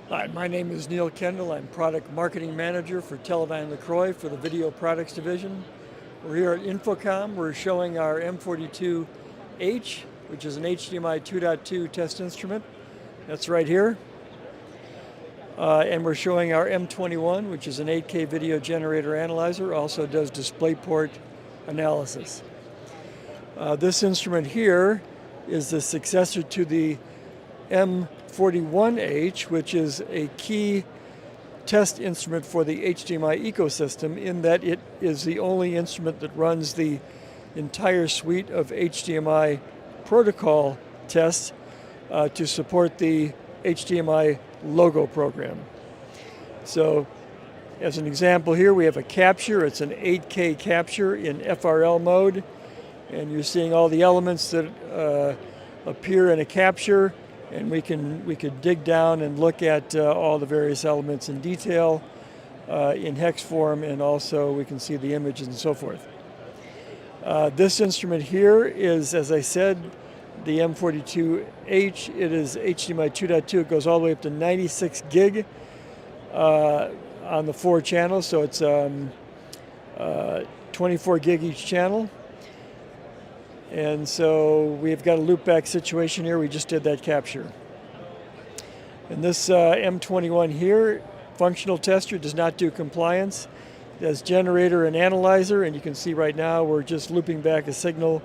Hi, my name is Neil Kendall. I'm Product Marketing Manager for Teledyne LeCroy for the Video Products Division. We're here at InfoComm. We're showing our M42H, which is an HDMI 2.2 test instrument. That's right here. And we're showing our M21, which is an 8K video generator analyzer, also does DisplayPort analysis. This instrument here is the successor to the M41H, which is a key test instrument for the HDMI ecosystem in that it is the only instrument that runs the entire suite of HDMI protocol tests to support the HDMI logo program. So as an example here, we have a capture. It's an 8K capture in FRL mode, and you're seeing all the elements that appear in a capture. And we could dig down and look at all the various elements in detail in hex form, and also we can see the images and so forth. This instrument here is, as I said, the M42H. It is HDMI 2.2. It goes all the way up to 96 gig on the 4 channels, so it's 24 gig each channel. And so we've got a loopback situation here. We just did that capture. And this M21 here, functional tester, does not do compliance. It has generator and analyzer, and you can see right now we're just looping back a signal.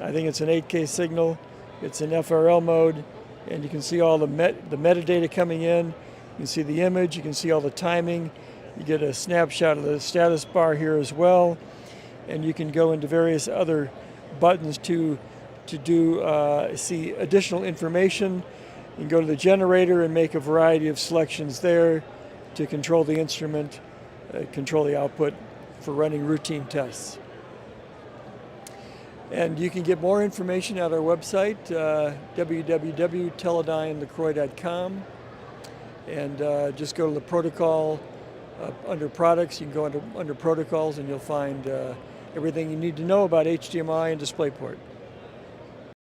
I think it's an 8K signal. It's in FRL mode, and you can see all the metadata coming in. You can see the image. You can see all the timing. You get a snapshot of the status bar here as well, and you can go into various other buttons to see additional information. You can go to the generator and make a variety of selections there to control the instrument, control the output for running routine tests. And you can get more information at our website, www.teledynelecroy.com, and just go to the protocol under products. You can go under protocols, and you'll find everything you need to know about HDMI and DisplayPort.